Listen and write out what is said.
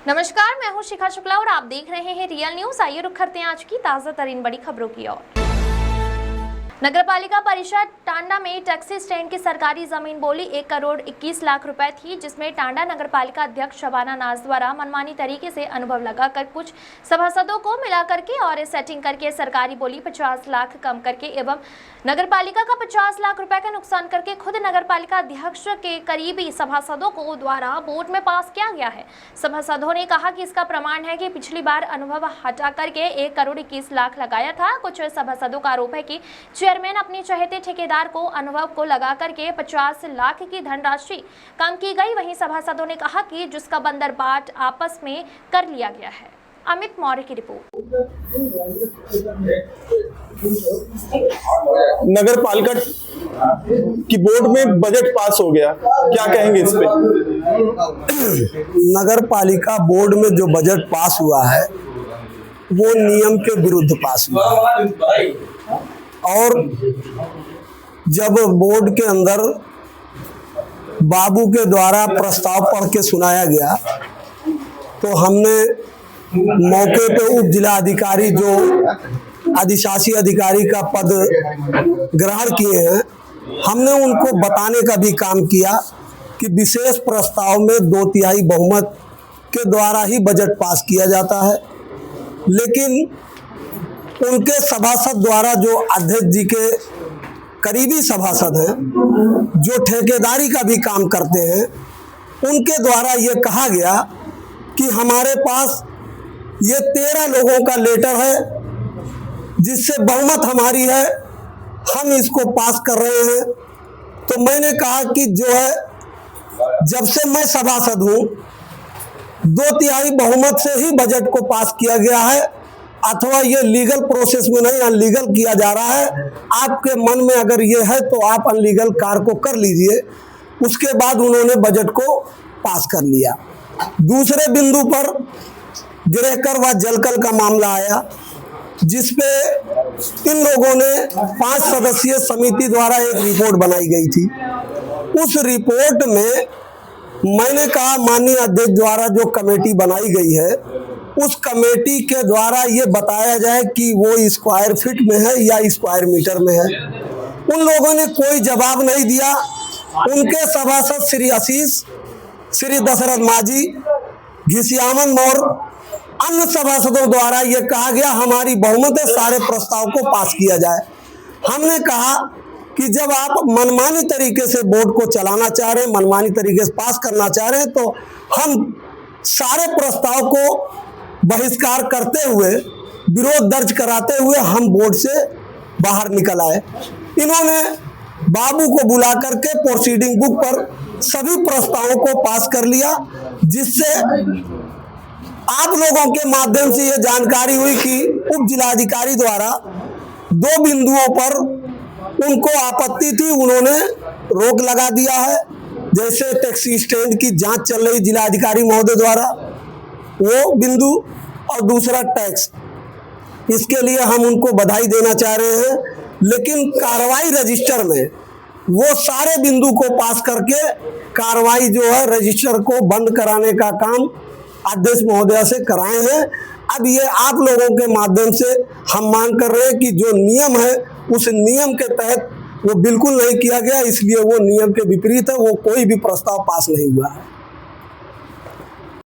नमस्कार, मैं हूं शिखा शुक्ला और आप देख रहे हैं रियल न्यूज। आइए रुक करते हैं आज की ताजा तरीन बड़ी खबरों की ओर। नगरपालिका परिषद टांडा में टैक्सी स्टैंड की सरकारी जमीन बोली 1 करोड़ 21 लाख रुपए थी, जिसमें टांडा नगरपालिका अध्यक्ष शबाना नाज द्वारा मनमानी तरीके से अनुभव लगाकर कुछ सभासदों को मिला करके और सेटिंग करके सरकारी बोली 50 लाख कम करके एवं नगरपालिका का 50 लाख रुपए का नुकसान करके खुद नगरपालिका अध्यक्ष के करीबी सभासदों को द्वारा बोर्ड में पास किया गया है। सभासदों ने कहा कि इसका प्रमाण है कि पिछली बार अनुभव हटा करके 1 करोड़ 21 लाख लगाया था। कुछ सभासदों का आरोप है कि चेयरमैन अपने चहेते ठेकेदार को अनुभव को लगा करके 50 लाख की धनराशि कम की गई। वहीं सभासदों ने कहा कि जिसका बंदर बाट आपस में कर लिया गया है। अमित मौर्य की रिपोर्ट। नगर पालिका की बोर्ड में बजट पास हो गया, क्या कहेंगे इस पे? नगर पालिका बोर्ड में जो बजट पास हुआ है वो नियम के विरुद्ध पास हुआ है। और जब बोर्ड के अंदर बाबू के द्वारा प्रस्ताव पढ़ के सुनाया गया तो हमने मौके पे उप जिला अधिकारी जो अधिशासी अधिकारी का पद ग्रहण किए हैं, हमने उनको बताने का भी काम किया कि विशेष प्रस्ताव में 2/3 बहुमत के द्वारा ही बजट पास किया जाता है। लेकिन उनके सभासद द्वारा, जो अध्यक्ष जी के करीबी सभासद हैं, जो ठेकेदारी का भी काम करते हैं, उनके द्वारा ये कहा गया कि हमारे पास ये 13 लोगों का लेटर है जिससे बहुमत हमारी है, हम इसको पास कर रहे हैं। तो मैंने कहा कि जो है, जब से मैं सभासद हूँ 2/3 बहुमत से ही बजट को पास किया गया है, अथवा ये लीगल प्रोसेस में नहीं अनलीगल किया जा रहा है। आपके मन में अगर ये है तो आप अनलीगल कार्य को कर लीजिए। उसके बाद उन्होंने बजट को पास कर लिया। दूसरे बिंदु पर गिरहकर व जलकल का मामला आया, जिसपे इन लोगों ने 5 सदस्यीय समिति द्वारा एक रिपोर्ट बनाई गई थी। उस रिपोर्ट में मैंने कहा माननीय अध्यक्ष द्वारा जो कमेटी बनाई गई है, उस कमेटी के द्वारा ये बताया जाए कि वो स्क्वायर फीट में है या स्क्वायर मीटर में है। उन लोगों ने कोई जवाब नहीं दिया। उनके सभासद श्री आशीष, श्री दशरथ माझी, घिसियामन मौर्य, अन्य सभासदों द्वारा ये कहा गया हमारी बहुमत है, सारे प्रस्ताव को पास किया जाए। हमने कहा कि जब आप मनमानी तरीके से बोर्ड को चलाना चाह रहे हैं, मनमानी तरीके से पास करना चाह रहे हैं, तो हम सारे प्रस्ताव को बहिष्कार करते हुए, विरोध दर्ज कराते हुए हम बोर्ड से बाहर निकल आए। इन्होंने बाबू को बुला करके प्रोसीडिंग बुक पर सभी प्रस्तावों को पास कर लिया, जिससे आप लोगों के माध्यम से ये जानकारी हुई कि उप जिलाधिकारी द्वारा 2 बिंदुओं पर उनको आपत्ति थी, उन्होंने रोक लगा दिया है। जैसे टैक्सी स्टैंड की जांच चल रही जिलाधिकारी महोदय द्वारा, वो बिंदु, और दूसरा टैक्स। इसके लिए हम उनको बधाई देना चाह रहे हैं। लेकिन कार्रवाई रजिस्टर में वो सारे बिंदु को पास करके कार्रवाई जो है रजिस्टर को बंद कराने का काम अध्यक्ष महोदय से कराए हैं। अब ये आप लोगों के माध्यम से हम मांग कर रहे हैं कि जो नियम है उस नियम के तहत वो बिल्कुल नहीं किया गया, इसलिए वो नियम के विपरीत है, वो कोई भी प्रस्ताव पास नहीं हुआ है।